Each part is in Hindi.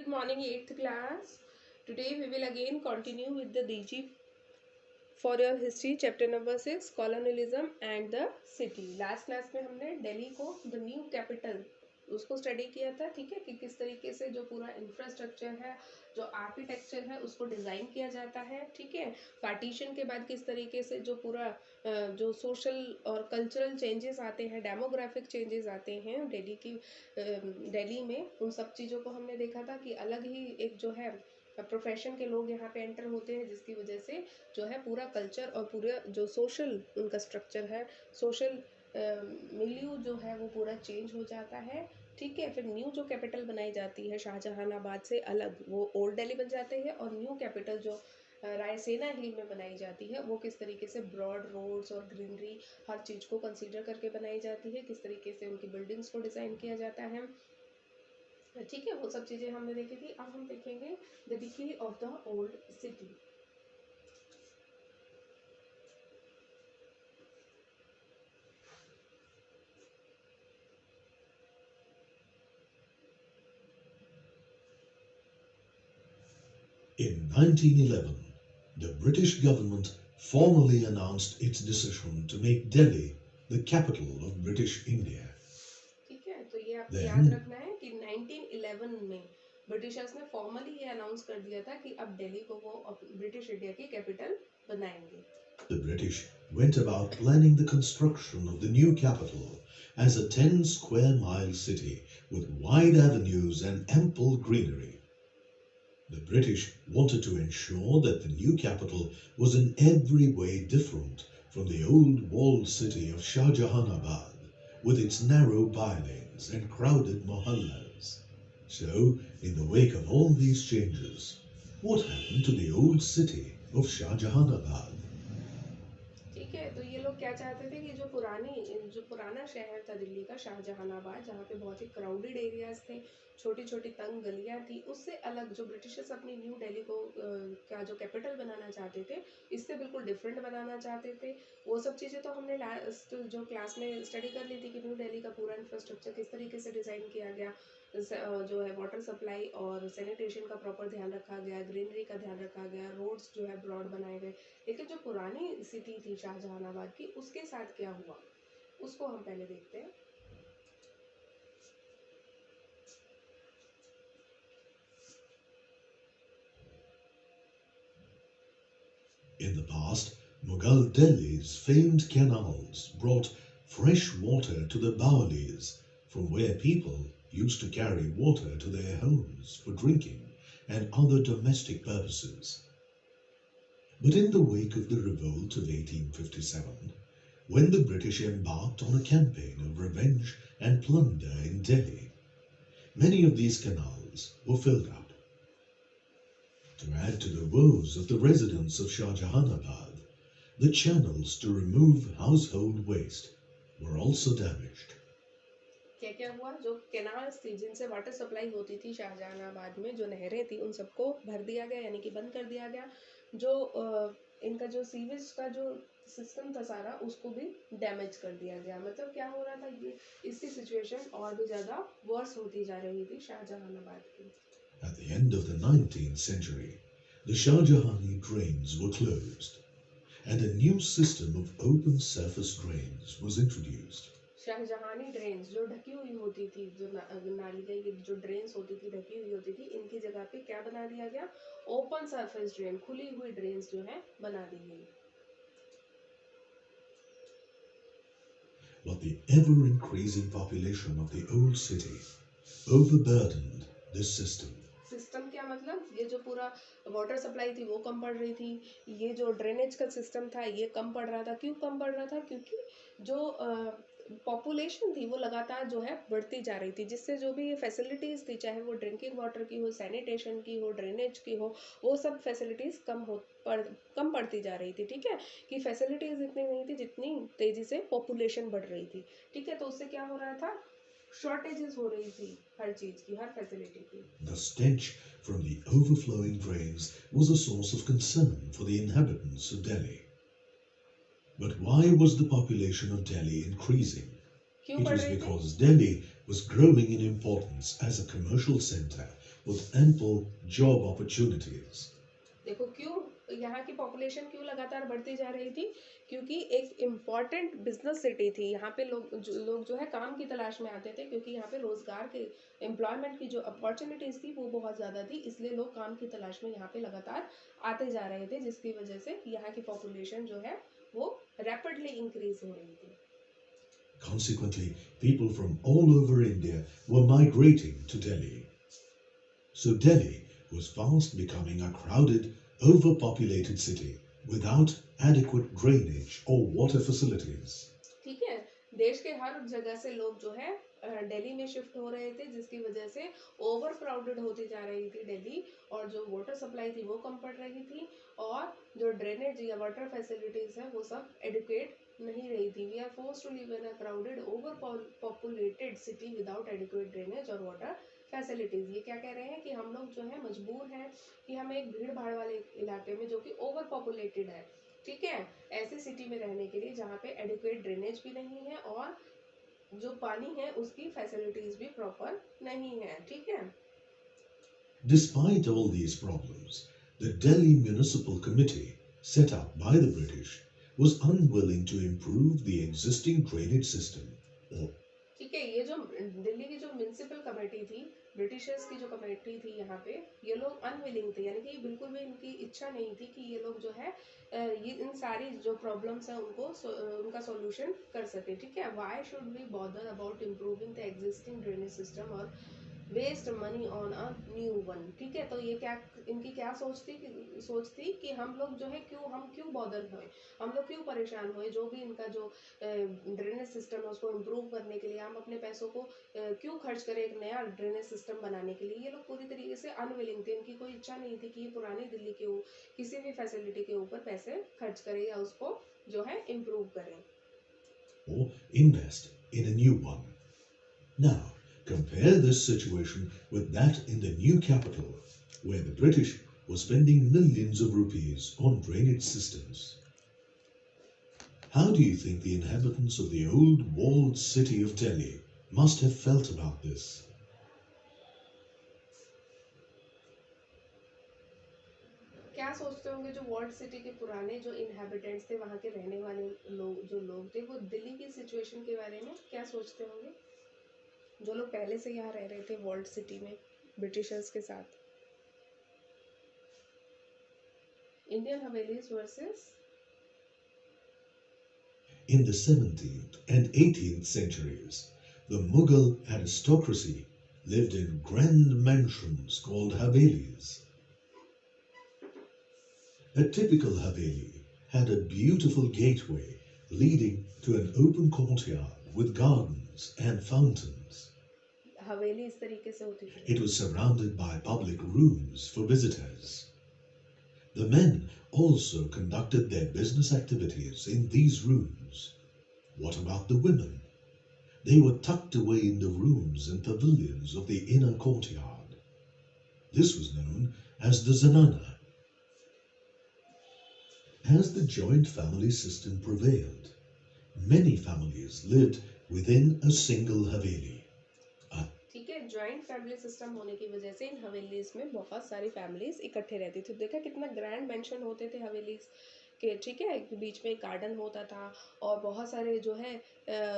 Good morning, 8th class. Today we will again continue with the DIGI for your history chapter number 6 colonialism and the city. Last class में हमने दिल्ली को the new capital उसको स्टडी किया था, ठीक है, कि किस तरीके से जो पूरा इंफ्रास्ट्रक्चर है, जो आर्किटेक्चर है, उसको डिज़ाइन किया जाता है, ठीक है। पार्टीशन के बाद किस तरीके से जो पूरा जो सोशल और कल्चरल चेंजेस आते हैं, डेमोग्राफिक चेंजेस आते हैं दिल्ली में, उन सब चीज़ों को हमने देखा था कि अलग ही एक जो है प्रोफेशन के लोग यहाँ पे एंटर होते हैं, जिसकी वजह से जो है पूरा कल्चर और पूरा जो सोशल उनका स्ट्रक्चर है, सोशल मिलियू जो है वो पूरा चेंज हो जाता है, ठीक है। फिर न्यू जो कैपिटल बनाई जाती है शाहजहानाबाद से अलग, वो ओल्ड दिल्ली बन जाते हैं, और न्यू कैपिटल जो रायसेना हिल में बनाई जाती है, वो किस तरीके से ब्रॉड रोड्स और ग्रीनरी हर चीज़ को कंसीडर करके बनाई जाती है, किस तरीके से उनकी बिल्डिंग्स को डिज़ाइन किया जाता है, ठीक है। वो सब चीज़ें हमने देखी थी। अब हम देखेंगे the decay of the old city. In 1911, the British government formally announced its decision to make Delhi the capital of British India. ठीक है, तो ये आपको याद रखना है कि 1911 में ब्रिटिशर्स ने फॉर्मली ये अनाउंस कर दिया था कि अब दिल्ली को वो ब्रिटिश इंडिया की कैपिटल बनाएंगे। The British went about planning the construction of the new capital as a 10 square mile city with wide avenues and ample greenery. The British wanted to ensure that the new capital was in every way different from the old walled city of Shahjahanabad, with its narrow bylanes and crowded mohallas. So, in the wake of all these changes, what happened to the old city of Shahjahanabad? ठीक है, तो ये लोग क्या चाहते थे कि जो पुराना शहर था दिल्ली का शाहजहानाबाद, जहाँ पे बहुत ही क्राउडेड एरियाज थे, छोटी छोटी तंग गलियाँ थी, उससे अलग जो ब्रिटिशर्स अपनी न्यू दिल्ली को का जो कैपिटल बनाना चाहते थे, इससे बिल्कुल डिफरेंट बनाना चाहते थे। वो सब चीज़ें तो हमने लास्ट जो क्लास में स्टडी कर ली थी कि न्यू दिल्ली का पूरा इंफ्रास्ट्रक्चर किस तरीके से डिज़ाइन किया गया, जो है वाटर सप्लाई और सैनिटेशन का प्रॉपर ध्यान रखा गया, ग्रीनरी का ध्यान रखा गया, रोड्स जो है ब्रॉड बनाए गए। लेकिन जो पुरानी सिटी थी शाहजहानाबाद की, उसके साथ क्या हुआ उसको हम पहले देखते हैं। In the past, Mughal Delhi's famed canals brought fresh water to the Baolis, from where people used to carry water to their homes for drinking and other domestic purposes. But in the wake of the revolt of 1857, when the British embarked on a campaign of revenge and plunder in Delhi, many of these canals were filled up. To add to the woes of the residents of Shahjahanabad, the channels to remove household waste were also damaged. क्या क्या हुआ, जो कैनाल्स थी जिनसे वाटर सप्लाई होती थी शाहजहानाबाद में, जो नहरें थी, उन सबको भर दिया गया, यानी कि बंद कर दिया गया। जो इनका जो सीवेज का जो सिस्टम था सारा, उसको भी डैमेज कर दिया गया। मतलब क्या हो रहा था, ये इसकी सिचुएशन और भी ज़्यादा वर्स होती जा रही थी शाहजहानाबाद की। At the end of the 19th century, the Shahjahani drains were closed, and a new system of open surface drains was introduced. Shahjahani drains जो ढकी हुई होती थी, जो नाली की जो ड्रेन्स होती थी, ढकी हुई होती थी, इनकी जगह पे क्या बना दिया गया, ओपन सरफेस ड्रेन, खुली हुई ड्रेन्स जो है बना दी गई। But the ever-increasing population of the old city overburdened this system. System क्या मतलब, ये जो पूरा वाटर सप्लाई थी वो कम पड़ रही थी, ये जो ड्रेनेज का सिस्टम था ये कम पड़ रहा था। क्यों कम पड़ रहा था? क्योंकि जो पॉपुलेशन थी वो लगातार जो है बढ़ती जा रही थी, जिससे जो भी फैसिलिटीज़ थी, चाहे वो ड्रिंकिंग वाटर की हो, सैनिटेशन की हो, ड्रेनेज की हो, वो सब फैसिलिटीज़ कम पड़ती जा रही थी, ठीक है। कि फैसिलिटीज़ इतनी नहीं थी जितनी तेज़ी से पॉपुलेशन बढ़ रही थी, ठीक है। तो उससे क्या हो रहा था, शॉर्टेजेस हो रही थी हर चीज़ की, हर फैसिलिटी की। The stench from the overflowing drains was a source of concern for the inhabitants of Delhi. But why was the population of Delhi increasing? It was because Delhi was growing in importance as a commercial center with ample job opportunities. देखो क्यों यहाँ की पॉपुलेशन क्यों लगातार बढ़ती जा रही थी, क्योंकि एक इम्पॉर्टेंट बिजनेस सिटी थी। यहाँ पे लोग जो है काम की तलाश में आते थे, क्योंकि यहाँ पे रोजगार के एम्प्लॉयमेंट की जो अपॉर्चुनिटीज थी वो बहुत ज़्यादा थी, इसलिए लोग काम की तलाश में यहाँ पे लगातार आते जा रहे थे, जिसकी वजह से यहाँ की पॉपुलेशन जो है वो रैपिडली इंक्रीज हो रही थी। Consequently, people from all over India were migrating to Delhi. So Delhi was fast becoming a crowded, overpopulated city without adequate drainage or water facilities. ठीक है, देश के हर जगह से लोग जो है दिल्ली में शिफ्ट हो रहे थे, जिसकी वजह से ओवर क्राउडेड होती जा रही थी दिल्ली, और जो वाटर सप्लाई थी वो कम पड़ रही थी, और जो ड्रेनेज या वाटर फैसिलिटीज है वो सब एडुकेट नहीं रही थी। We are force to live in a crowded over populated city without adequate drainage और वाटर फैसिलिटीज। ये क्या कह रहे हैं कि हम लोग जो है मजबूर हैं कि हम एक भीड़ भाड़ वाले इलाके में, जो कि ओवर पॉपुलेटेड है, ठीक है, ऐसी सिटी में रहने के लिए जहाँ पे एडिक्वेट ड्रेनेज भी नहीं है और जो पानी है उसकी फैसिलिटीज भी प्रॉपर नहीं है, ठीक है। Despite all these problems, the Delhi Municipal Committee, set up by the British, was unwilling to improve the existing drainage system. ठीक है, ये जो दिल्ली की जो म्यूनिसिपल कमेटी थी, ब्रिटिशर्स की जो कमेटी थी यहाँ पे, ये लोग अनविलिंग थे, यानी कि बिल्कुल भी इनकी इच्छा नहीं थी कि ये लोग जो है ये इन सारी जो प्रॉब्लम्स हैं उनको उनका सॉल्यूशन कर सके, ठीक है। Why should we bother about improving the existing drainage system और waste money on a new one, ठीक है। तो ये क्या इनकी क्या सोच थी कि हम लोग जो है हम क्यों बॉदर हुए, हम लोग क्यों परेशान हुए, जो भी इनका जो ड्रेनेज सिस्टम है उसको इम्प्रूव करने के लिए हम अपने पैसों को क्यों खर्च करें एक नया ड्रेनेज सिस्टम बनाने के लिए। ये लोग पूरी तरीके से अनविलिंग थे, इनकी कोई इच्छा नहीं थी कि ये पुरानी दिल्ली के किसी भी फैसिलिटी के ऊपर पैसे खर्च करें या उसको जो है इम्प्रूव करें, or invest in a new one. Now, compare this situation with that in the new capital, where the British were spending millions of rupees on drainage systems. How do you think the inhabitants of the old walled city of Delhi must have felt about this? क्या सोचते होंगे जो वॉल्ड सिटी के पुराने जो इनहेबिटेंट्स थे, वहाँ के रहने वाले लोग थे, वो दिल्ली की सिचुएशन के बारे में क्या सोचते होंगे, जो लोग पहले से यहाँ रह रहे थे वॉल्ड सिटी में ब्रिटिशर्स के साथ। Indian havelis versus In the 17th and 18th centuries, the Mughal aristocracy lived in grand mansions called havelis. A typical haveli had a beautiful gateway leading to an open courtyard with gardens and fountains. हवेली इस तरीके से होती थी। It was surrounded by public rooms for visitors. The men also conducted their business activities in these rooms. What about the women? They were tucked away in the rooms and pavilions of the inner courtyard. This was known as the zanana. As the joint family system prevailed, many families lived within a single haveli. ठीक है, ज्वाइंट फैमिली सिस्टम होने की वजह से इन हवेलीज में बहुत सारी फैमिलीज इकट्ठे रहती थी। देखा कितना ग्रैंड मेंशन होते थे हवेलीज के, ठीक है। बीच में एक गार्डन होता था और बहुत सारे जो है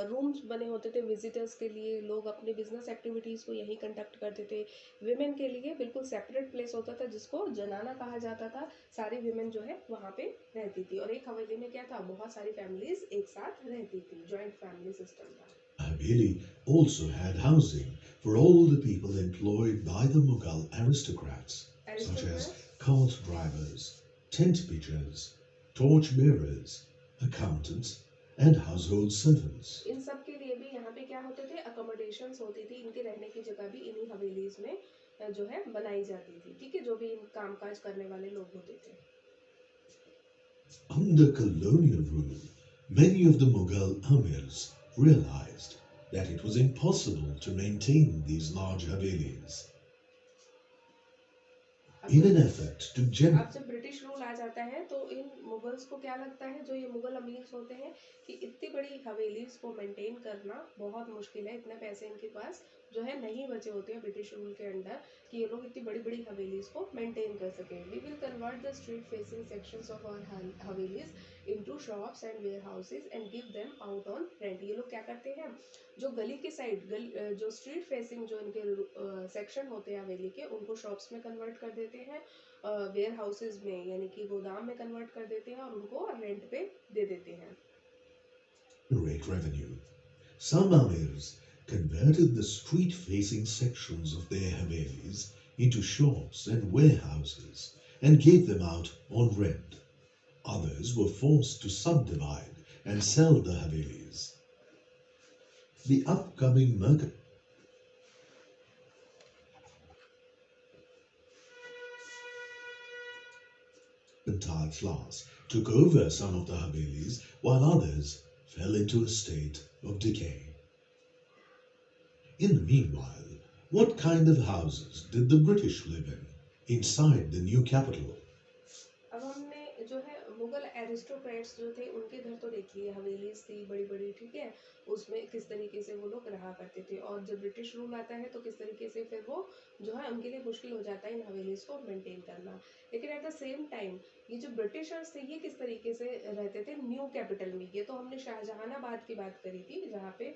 रूम्स बने होते थे विजिटर्स के लिए, लोग अपनी बिजनेस एक्टिविटीज़ को यहीं कंडक्ट करते थे। विमेन के लिए बिल्कुल सेपरेट प्लेस होता था जिसको जनाना कहा जाता था, सारी विमेन जो है वहाँ पे रहती थी, और एक हवेली में क्या था, बहुत सारी फैमिलीज एक साथ रहती थी, ज्वाइंट फैमिली सिस्टम था। Haveli also had housing for all the people employed by the Mughal aristocrats, such as cart drivers, tent pitchers, torch bearers, accountants, and household servants. इन सब के लिए भी यहाँ पे क्या होते थे, अकोमोडेशंस होती थी, इनके रहने की जगह भी इन्हीं हवेलीज में जो है बनाई जाती थी, ठीक है, जो भी इन कामकाज करने वाले लोग होते थे। Under colonial rule, many of the Mughal amirs realized that it was impossible to maintain these large havelis. In an effort to अब जब ब्रिटिश रूल आ जाता है तो इन मुगल्स को क्या लगता है, जो ये मुगल अमीर्स होते हैं, कि इतनी बड़ी हवेलीज को मेंटेन करना बहुत मुश्किल है, इतने पैसे इनके पास जो है नहीं बचे होते हैं ब्रिटिश रूल के अंडर कि ये लोग इतनी बड़ी बड़ी हवेलीज को मेंटेन कर सकें. We will convert the street facing sections of our havelis into shops and warehouses and give them out on rent. ये लोग क्या करते हैं, जो गली की साइड जो स्ट्रीट फेसिंग जो इनके सेक्शन होते हैं हवेली के, उनको शॉप्स में कन्वर्ट कर देते हैं, वेयर हाउसेज में यानी कि गोदाम में कन्वर्ट कर देते हैं और उनको रेंट पे दे देते हैं. Great revenue. Some amirs converted the street-facing sections of their havelis into shops and warehouses and gave them out on rent. Others were forced to subdivide and sell the havelis. The upcoming mercantile class took over some of the havelis while others fell into a state of decay. In the meanwhile, what kind of houses did the British live in inside the new capital? अब हमने जो है मुगल एरिस्टोक्रेट्स जो थे उनके घर तो देख लिए, हवेलीज थी बड़ी बड़ी, ठीक है, उसमें किस तरीके से वो लोग रहा करते थे. और जब ब्रिटिश रूल आता है तो किस तरीके से फिर वो जो है उनके लिए मुश्किल हो जाता है इन हवेलीज को मेंटेन करना. लेकिन एट द सेम टाइम ये जो ब्रिटिशर्स थे ये किस तरीके से रहते थे न्यू कैपिटल में. ये तो हमने शाहजहानाबाद की बात करी थी जहाँ पे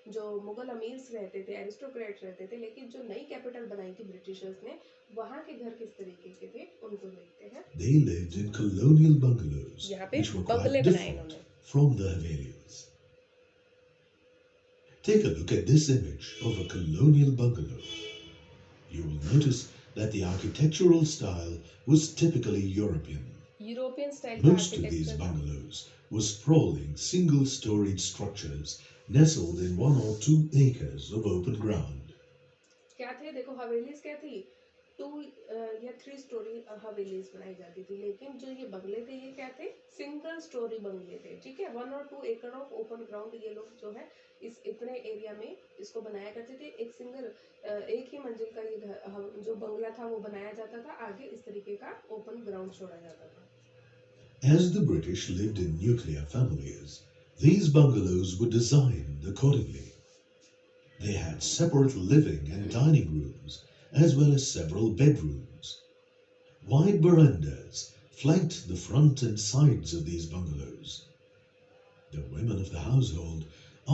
जो मुगल अमीर्स रहते थे, एरिस्टोक्रेट्स रहते थे, लेकिन जो नई कैपिटल बनाई थी ब्रिटिशर्स ने, वहाँ के घर किस तरीके के थे उनको देखते हैं. They lived in colonial bungalows, यहाँ पे which were बंगले quite बनाए different इन्होंने. from the havelis. Take a look at this image of a colonial bungalow. You will notice that the architectural style was typically European. European style का Most of these आर्किटेक्चर था. bungalows were sprawling, single-storied structures nestled in 1 or 2 acres of open ground. क्या थे देखो, हवेलीज क्या थी, 2 या 3 स्टोरी हवेलीज बनाई जाती थी. लेकिन जो ये बंगले थे ये क्या थे, सिंगल स्टोरी बंगले थे, ठीक है. 1 और 2 एकड़ ऑफ ओपन ग्राउंड ये लोग जो है इस इतने एरिया में इसको बनाया करते थे. एक सिंगल एक ही मंजिल का ये घर जो बंगला था वो बनाया जाता था, आगे इस तरीके का ओपन ग्राउंड छोड़ा जाता था. As the British lived in nuclear families, these bungalows were designed accordingly. They had separate living and dining rooms, as well as several bedrooms. Wide verandas flanked the front and sides of these bungalows. The women of the household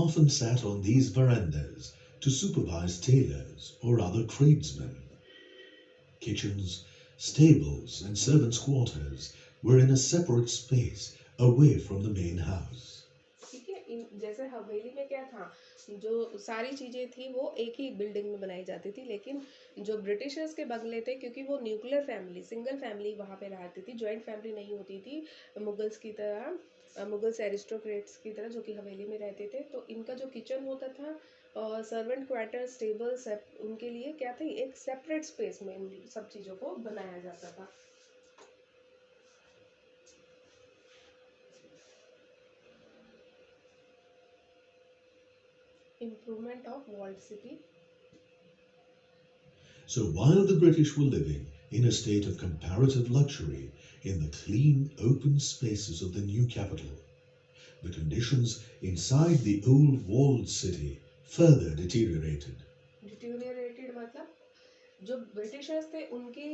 often sat on these verandas to supervise tailors or other tradesmen. Kitchens, stables, and servants' quarters were in a separate space away from the main house. ठीक है. जैसे हवेली में क्या था, जो सारी चीजें थी वो एक ही बिल्डिंग में बनाई जाती थी. लेकिन जो ब्रिटिशर्स के बंगले थे, क्योंकि वो न्यूक्लियर फैमिली, सिंगल फैमिली वहाँ पे रहती थी, जॉइंट फैमिली नहीं होती थी मुगल्स की तरह, मुगल्स एरिस्टोक्रेट्स की तरह जो कि हवेली में रहते थे. तो इनका जो किचन होता था और सर्वेंट क्वार्टर, स्टेबल्स, उनके लिए क्या थी, एक सेपरेट स्पेस में इन सब चीज़ों को बनाया जाता था. Improvement of walled city. So while the British were living in a state of comparative luxury in the clean, open spaces of the new capital, the conditions inside the old walled city further deteriorated. Deteriorated मतलब जो ब्रिटिशर्स थे उनकी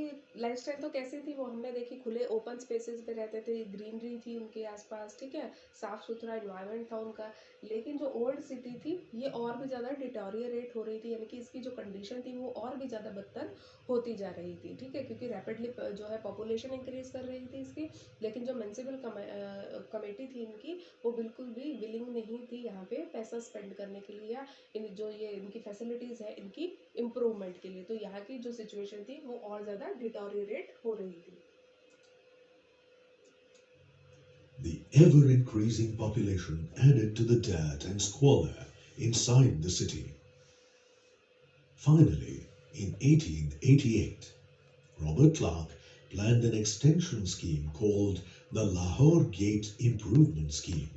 लाइफस्टाइल तो कैसी थी वो हमने देखी, खुले ओपन स्पेसेस पे रहते थे, ग्रीनरी थी उनके आसपास, ठीक है, साफ सुथरा एनवायरनमेंट था उनका. लेकिन जो ओल्ड सिटी थी ये और भी ज़्यादा डिटोरियरेट हो रही थी, यानी कि इसकी जो कंडीशन थी वो और भी ज़्यादा बदतर होती जा रही थी, ठीक है, क्योंकि रैपिडली जो है पॉपुलेशन इंक्रीज कर रही थी इसकी. लेकिन जो म्यूनिसिपल कमेटी थी इनकी वो बिल्कुल भी विलिंग नहीं थी यहाँ पे पैसा स्पेंड करने के लिए या जो ये इनकी फैसिलिटीज़ है इनकी इम्प्रूवमेंट के लिए. तो यहाँ की जो सिचुएशन थी वो और ज़्यादा डिटोरियरेट हो रही थी. The ever-increasing population added to the dirt and squalor inside the city. Finally, in 1888, Robert Clark planned an extension scheme called the Lahore Gate Improvement Scheme.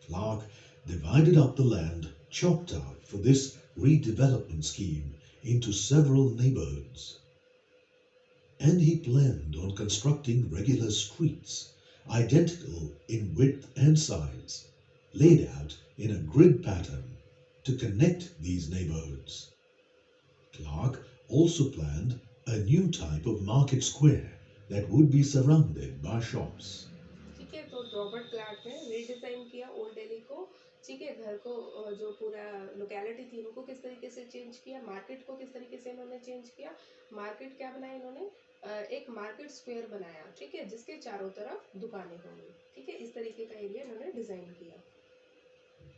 Clark divided up the land chopped out for this redevelopment scheme into several neighborhoods. And he planned on constructing regular streets, identical in width and size, laid out in a grid pattern to connect these neighborhoods. Clark also planned a new type of market square that would be surrounded by shops. ठीक है, तो रॉबर्ट क्लार्क ने रीडिजाइन किया ओल्ड दिल्ली को। ठीक है, घर को जो पूरा लोकेलिटी थी उनको किस तरीके से चेंज किया, मार्केट को किस तरीके से इन्होंने चेंज किया। मार्केट क्या बनाया इन्होंने, एक मार्केट स्क्वायर बनाया, ठीक है, जिसके चारों तरफ दुकानें होंगी। ठीक है, इस तरीके का एरिया इन्होंने डिजाइन किया।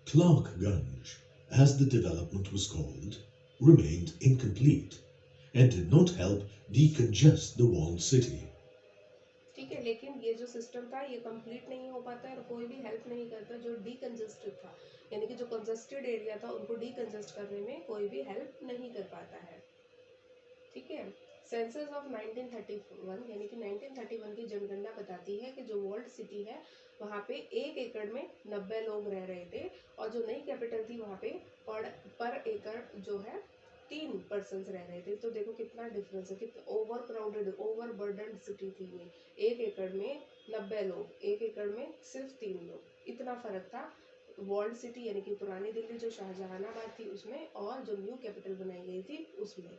Clarkganj, as the development was called, remained incomplete and did not help decongest the walled city. ठीक है, लेकिन ये जो सिस्टम था ये कंप्लीट नहीं हो पाता है और कोई भी हेल्प नहीं करता जो डीकंजेस्टेड था, यानी कि जो कंजेस्टेड एरिया था उनको डीकंजेस्ट करने में कोई भी हेल्प नहीं कर पाता है। ठीक है, सेंसस ऑफ 1931 यानी कि 1931 की जनगणना बताती है कि जो वर्ल्ड सिटी है वहाँ पे 1 एकड़ में 90 लोग रह रहे थे और जो नई कैपिटल थी वहाँ पे पर एकड़ जो है 3 पर्सन रह रहे थे। तो देखो कितना डिफरेंस है, कितना over crowded over burden city थी ये। 1 एकड़ में 90 लोग, 1 एकड़ में सिर्फ 3 लोग, इतना फर्क था वर्ल्ड सिटी यानी कि पुरानी दिल्ली जो शाहजहानाबाद थी उसमें और जो न्यू कैपिटल बनाई गई थी उसमें।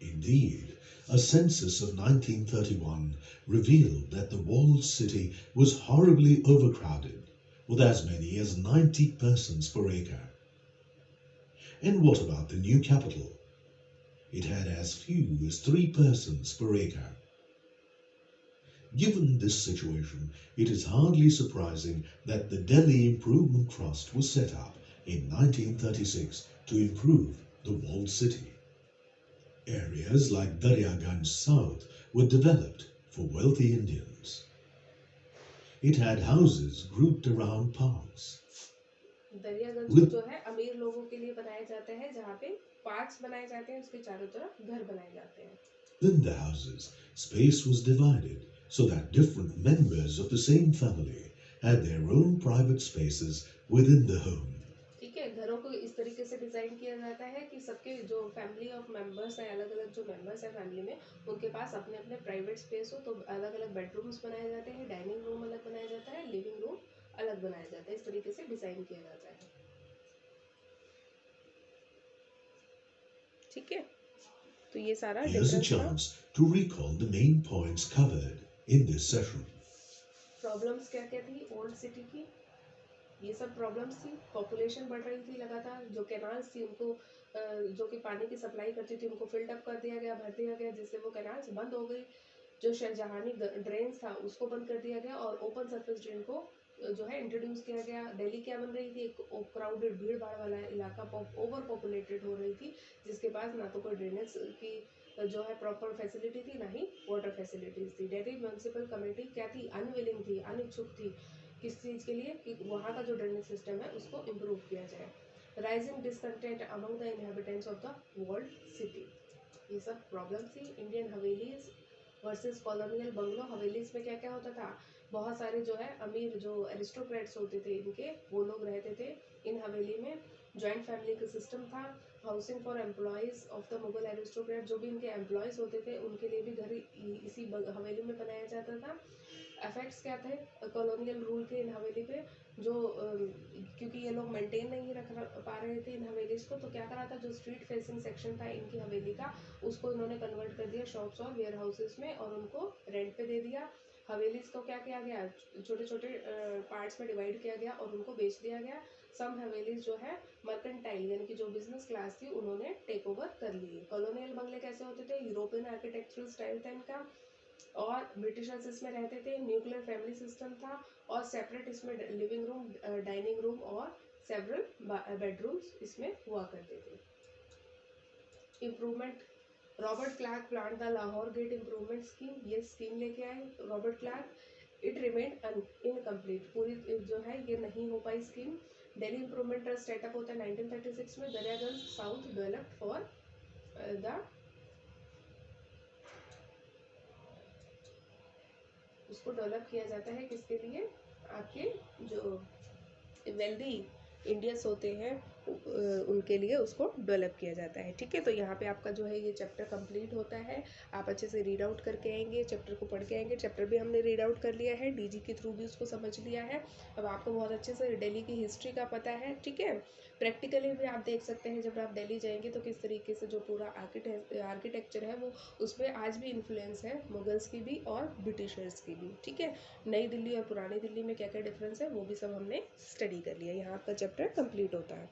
Indeed, a census of 1931 revealed that the walled city was horribly overcrowded, with as many as 90 persons per acre. And what about the new capital? It had as few as 3 persons per acre. Given this situation, it is hardly surprising that the Delhi Improvement Trust was set up in 1936 to improve the walled city. Areas like Daryaganj South were developed for wealthy Indians. It had houses grouped around parks. Daryaganj को जो है अमीर लोगों के लिए बनाया जाता है, जहाँ पे पार्क्स बनाए जाते हैं, उसके चारों तरफ घर बनाए जाते हैं। In the houses, space was divided so that different members of the same family had their own private spaces within the home. ठीक है, घरों को इस तरीके से डिजाइन किया जाता है कि सबके जो फैमिली ऑफ मेंबर्स हैं, अलग अलग जो मेंबर्स हैं फैमिली में, उनके पास अपने अपने प्राइवेट स्पेस हो। तो अलग अलग बेडरूम्स बनाए जाते हैं, डाइनिंग रूम अलग बनाया जाता है, लिविंग रूम अलग बनाया जाता है, इस तरीके से डिजाइन किया जाता है। ठीक है, तो ये सारा Here's a डिफरेंस था। chance to recall the main points covered in this session. Problems क्या क्या थी ओल्ड सिटी की, ये सब प्रॉब्लम्स थी। पॉपुलेशन बढ़ रही थी लगातार, जो कैनाल्स थी उनको जो कि पानी की सप्लाई करती थी उनको फिल्ड अप कर दिया गया, भर दिया गया, जिससे वो कैनाल्स बंद हो गई। जो शाहजहानी ड्रेन्स था उसको बंद कर दिया गया और ओपन सरफेस ड्रेन को जो है इंट्रोड्यूस किया गया। दिल्ली क्या बन रही थी, एक क्राउडेड भीड़ भाड़ वाला इलाका, ओवर पॉपुलेटेड हो रही थी, जिसके पास ना तो कोई ड्रेनेज की जो है प्रॉपर फैसिलिटी थी, ना ही वाटर फैसिलिटीज थी। दिल्ली म्यूनसिपल कमेटी क्या थी, अनविलिंग थी, अनिच्छुक थी किस चीज़ के लिए कि वहाँ का जो ड्रेनेज सिस्टम है उसको इम्प्रूव किया जाए। Rising discontent among the inhabitants of the world city, ये सब प्रॉब्लम थी। Indian havelis versus colonial bungalow. Havelis में क्या क्या होता था, बहुत सारे जो है अमीर जो एरिस्टोक्रेट्स होते थे इनके, वो लोग रहते थे इन हवेली में। जॉइंट फैमिली का सिस्टम था। Housing for employees of the Mughal aristocrat, जो भी इनके एम्प्लॉयज होते थे उनके लिए भी घर इसी हवेली में बनाया जाता था। इफेक्ट्स क्या थे कॉलोनियल रूल के इन हवेली पे, जो क्योंकि ये लोग मेंटेन नहीं रख पा रहे थे इन हवेलीज को, तो क्या करा था, जो स्ट्रीट फेसिंग सेक्शन था इनकी हवेली का उसको इन्होंने कन्वर्ट कर दिया शॉप्स और वेयर हाउसेज में और उनको रेंट पे दे दिया। हवेलीज को क्या किया गया, छोटे छोटे पार्ट्स में डिवाइड किया गया और उनको बेच दिया गया। सम हवेलीज जो है मर्केंटाइल यानी कि जो बिजनेस क्लास थी उन्होंने टेक ओवर कर लिए। कॉलोनियल बंगले कैसे होते थे, यूरोपियन आर्किटेक्चरल स्टाइल था इनका और ब्रिटिशर्स इसमें रहते थे। न्यूक्लियर फैमिली सिस्टम था और सेपरेट इसमें लिविंग रूम, डाइनिंग रूम और सेवरल बेडरूम्स इसमें हुआ करते थे। Improvement, Robert Clark plan the Lahore gate improvement scheme, ये स्कीम लेके आए Robert Clark. It remain incomplete, पूरी जो है ये नहीं हो पाई scheme. Delhi improvement trust setup होता है 1936 में। Daryaganj south developed for the उसको डेवलप किया जाता है किसके लिए, आपके जो वेल्दी इंडियंस होते हैं उनके लिए उसको डेवलप किया जाता है। ठीक है, तो यहाँ पे आपका जो है ये चैप्टर कंप्लीट होता है। आप अच्छे से रीड आउट करके आएंगे, चैप्टर को पढ़ के आएंगे। चैप्टर भी हमने रीड आउट कर लिया है, डीजी के थ्रू भी उसको समझ लिया है। अब आपको बहुत अच्छे से दिल्ली की हिस्ट्री का पता है। ठीक है, प्रैक्टिकली भी आप देख सकते हैं जब आप दिल्ली जाएंगे तो किस तरीके से जो पूरा आर्किटेक्चर है वो उसमें आज भी इन्फ्लुएंस है मुगल्स की भी और ब्रिटिशर्स की भी। ठीक है, नई दिल्ली और पुरानी दिल्ली में क्या क्या डिफरेंस है वो भी सब हमने स्टडी कर लिया। यहाँ आपका चैप्टर कंप्लीट होता है।